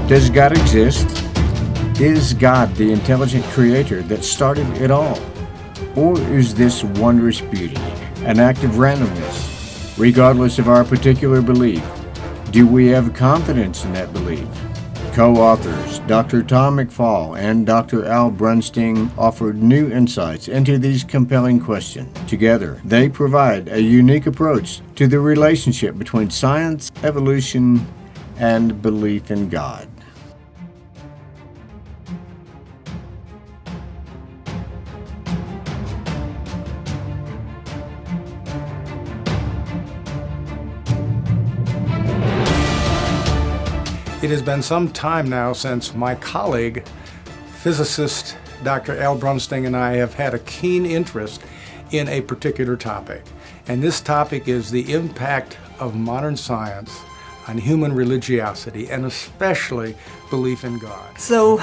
Does God exist? Is God the intelligent creator that started it all? Or is this wondrous beauty an act of randomness, regardless of our particular belief? Do we have confidence in that belief? Co-authors Dr. Tom McFaul and Dr. Al Brunstine offered new insights into these compelling questions. Together, they provide a unique approach to the relationship between science, evolution, and belief in God. It has been some time now since my colleague, physicist Dr. Al Brunstine, and I have had a keen interest in a particular topic. And this topic is the impact of modern science on human religiosity, and especially belief in God. So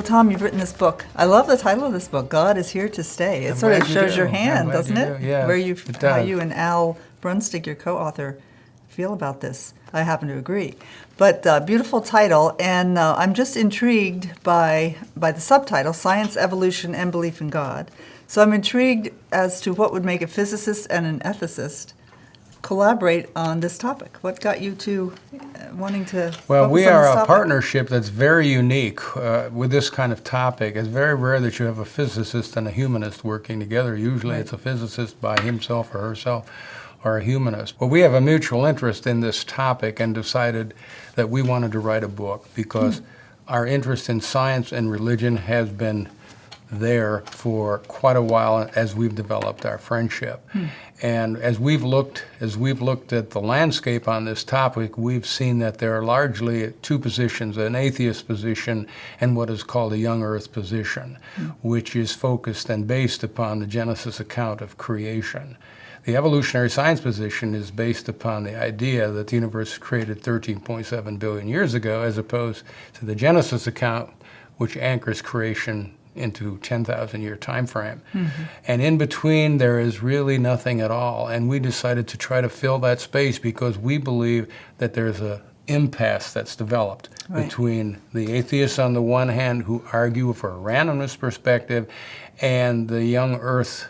Tom, you've written this book. I love the title of this book, God is Here to Stay. It sort of shows your hand, doesn't it? Yeah, how you and Al Brunstine, your co-author, feel about this. I happen to agree. But beautiful title, and I'm just intrigued by the subtitle, Science, Evolution, and Belief in God. So I'm intrigued as to what would make a physicist and an ethicist collaborate on this topic. What got you to wanting to Well, we focus on are this a topic? partnership that's very unique with this kind of topic. It's very rare that you have a physicist and a humanist working together. Usually it's a physicist by himself or herself, or a humanist. Well, we have a mutual interest in this topic and decided that we wanted to write a book because our interest in science and religion has been there for quite a while as we've developed our friendship. And as we've looked at the landscape on this topic, we've seen that there are largely two positions, an atheist position and what is called a young earth position, which is focused and based upon the Genesis account of creation. The evolutionary science position is based upon the idea that the universe was created 13.7 billion years ago, as opposed to the Genesis account, which anchors creation into 10,000-year time frame. And in between, there is really nothing at all. And we decided to try to fill that space because we believe that there's an impasse that's developed between the atheists on the one hand, who argue for a randomness perspective, and the young earth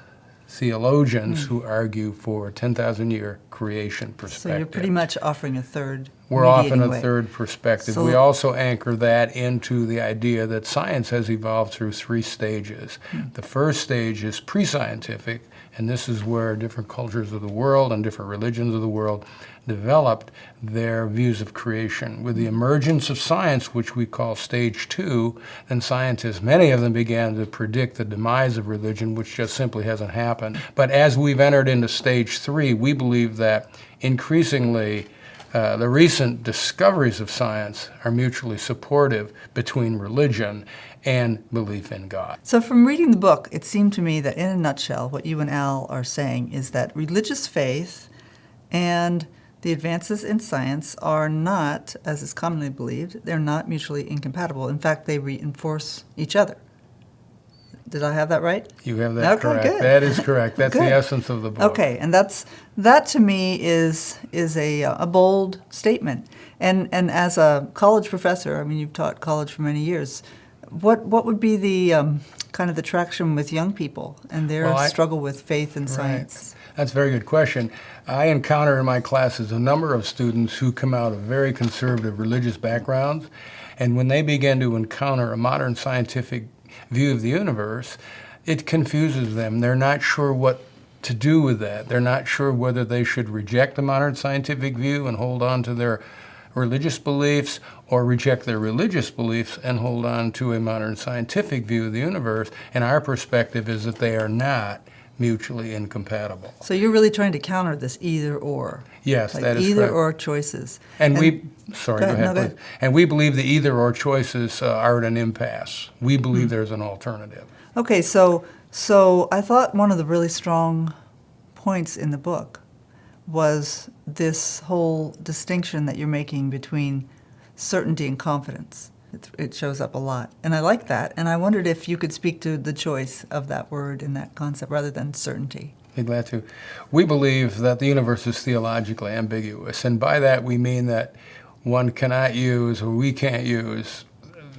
theologians who argue for a 10,000-year creation perspective. So you're pretty much offering a third We're often a way. third perspective. So we also anchor that into the idea that science has evolved through three stages. The first stage is pre-scientific, and this is where different cultures of the world and different religions of the world developed their views of creation. With the emergence of science, which we call stage two, then scientists, many of them began to predict the demise of religion, which just simply hasn't happened. But as we've entered into stage three, we believe that increasingly the recent discoveries of science are mutually supportive between religion and belief in God. So from reading the book, it seemed to me that in a nutshell, what you and Al are saying is that religious faith and the advances in science are not, as is commonly believed, they're not mutually incompatible. In fact, they reinforce each other. Did I have that right? You have that correct. Good. That is correct. That's the Good. essence of the book. Okay, and that to me is a bold statement. And as a college professor, I mean, you've taught college for many years. What would be the kind of the traction with young people and their struggle with faith and science? That's a very good question. I encounter in my classes a number of students who come out of very conservative religious backgrounds, and when they begin to encounter a modern scientific view of the universe, it confuses them. They're not sure what to do with that. They're not sure whether they should reject the modern scientific view and hold on to their religious beliefs, or reject their religious beliefs and hold on to a modern scientific view of the universe. And our perspective is that they are not mutually incompatible. So you're really trying to counter this either or. Yes, like that is either correct. or choices. And Go ahead, ahead. please. And we believe the either or choices are at an impasse. We believe there's an alternative. Okay, so I thought one of the really strong points in the book was this whole distinction that you're making between certainty and confidence. It shows up a lot. And I like that. And I wondered if you could speak to the choice of that word and that concept rather than certainty. Be glad to. We believe that the universe is theologically ambiguous. And by that we mean that one cannot use, or we can't use,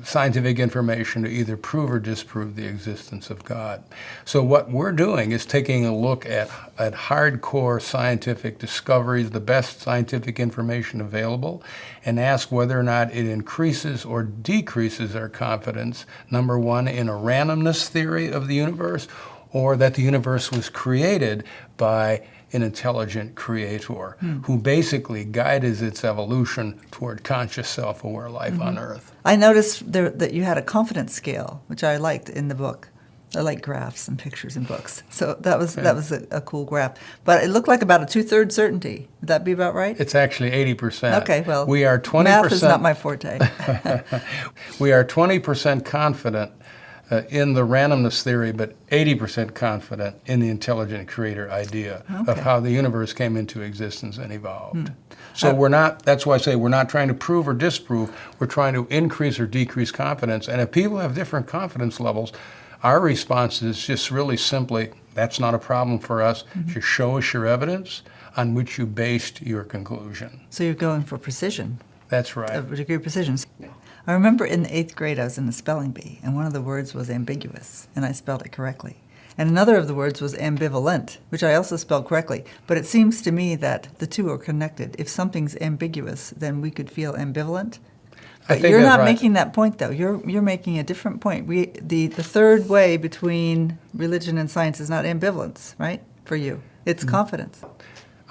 scientific information to either prove or disprove the existence of God. So what we're doing is taking a look at hardcore scientific discoveries, the best scientific information available, and ask whether or not it increases or decreases our confidence, number one, in a randomness theory of the universe, or that the universe was created by an intelligent creator who basically guided its evolution toward conscious, self-aware life on Earth. I noticed that you had a confidence scale, which I liked in the book. I like graphs and pictures in books. So that was a cool graph. But it looked like about a 2/3 certainty. Would that be about right? It's actually 80%. Okay, well, we are 20%, math is not my forte. we are 20% confident in the randomness theory, but 80% confident in the intelligent creator idea of how the universe came into existence and evolved. So that's why I say we're not trying to prove or disprove, we're trying to increase or decrease confidence. And if people have different confidence levels, our response is just really simply, that's not a problem for us. Just show us your evidence on which you based your conclusion. So you're going for precision. That's right. A degree of precision. I remember in the 8th grade I was in the spelling bee, and one of the words was ambiguous, and I spelled it correctly. And another of the words was ambivalent, which I also spelled correctly. But it seems to me that the two are connected. If something's ambiguous, then we could feel ambivalent. But you're not making that point, though. You're making a different point. The third way between religion and science is not ambivalence, right, for you. It's confidence.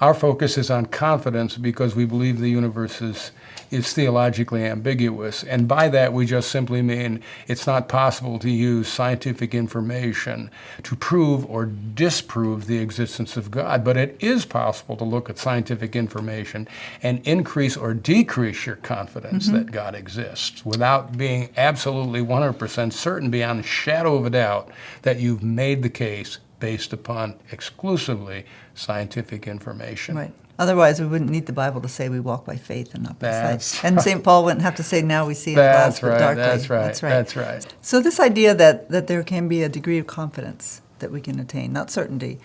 Our focus is on confidence because we believe the universe is theologically ambiguous. And by that, we just simply mean it's not possible to use scientific information to prove or disprove the existence of God. But it is possible to look at scientific information and increase or decrease your confidence that God exists without being absolutely 100% certain beyond a shadow of a doubt that you've made the case based upon exclusively scientific information. Right. Otherwise, we wouldn't need the Bible to say we walk by faith and not by That's sight. And St. Paul wouldn't have to say, now we see in the glass but darkly. That's right. That's right. So this idea that there can be a degree of confidence that we can attain, not certainty.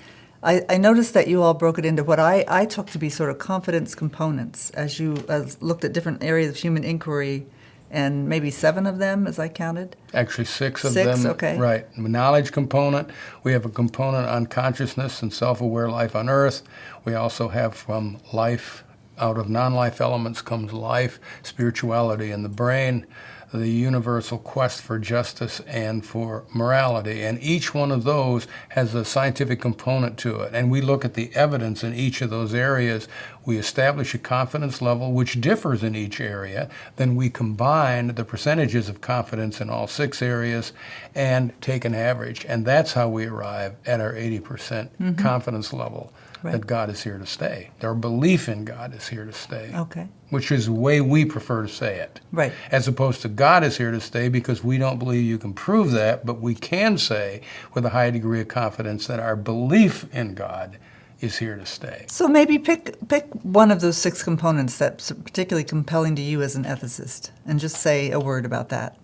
I noticed that you all broke it into what I took to be sort of confidence components as you looked at different areas of human inquiry, and maybe 7 of them, as I counted. Actually, 6 of 6, them. okay. Right. Knowledge component. We have a component on consciousness and self-aware life on Earth. We also have from life, out of non-life elements comes life, spirituality in the brain, the universal quest for justice and for morality. And each one of those has a scientific component to it. And we look at the evidence in each of those areas. We establish a confidence level which differs in each area. Then we combine the percentages of confidence in all 6 areas and take an average. And that's how we arrive at our 80% confidence level. Right. That God is here to stay. Our belief in God is here to stay. Okay. Which is the way we prefer to say it. Right. As opposed to God is here to stay, because we don't believe you can prove that, but we can say with a high degree of confidence that our belief in God is here to stay. So maybe pick one of those 6 components that's particularly compelling to you as an ethicist, and just say a word about that.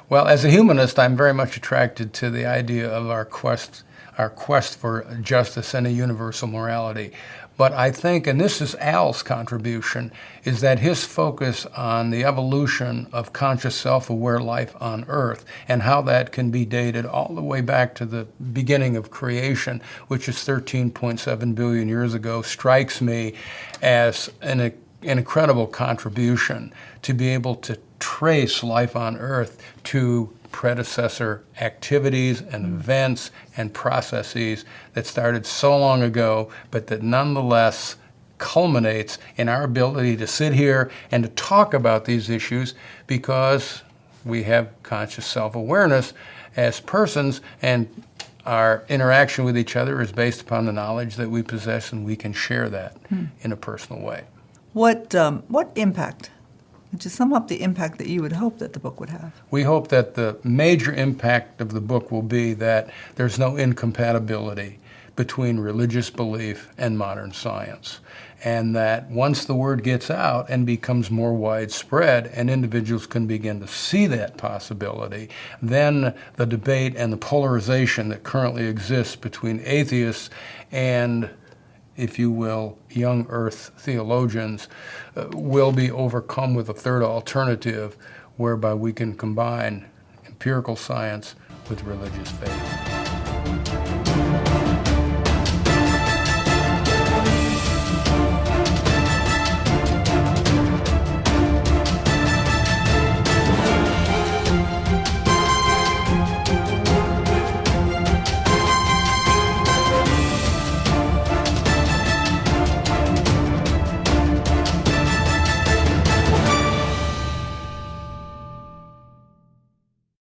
Well, as a humanist, I'm very much attracted to the idea of our quest for justice and a universal morality. But I think, and this is Al's contribution, is that his focus on the evolution of conscious self-aware life on Earth and how that can be dated all the way back to the beginning of creation, which is 13.7 billion years ago, strikes me as an incredible contribution to be able to trace life on Earth to predecessor activities and events and processes that started so long ago, but that nonetheless culminates in our ability to sit here and to talk about these issues because we have conscious self-awareness as persons, and our interaction with each other is based upon the knowledge that we possess, and we can share that in a personal way. What impact? To sum up the impact that you would hope that the book would have. We hope that the major impact of the book will be that there's no incompatibility between religious belief and modern science. And that once the word gets out and becomes more widespread and individuals can begin to see that possibility, then the debate and the polarization that currently exists between atheists and if you will, young earth theologians will be overcome with a third alternative whereby we can combine empirical science with religious faith.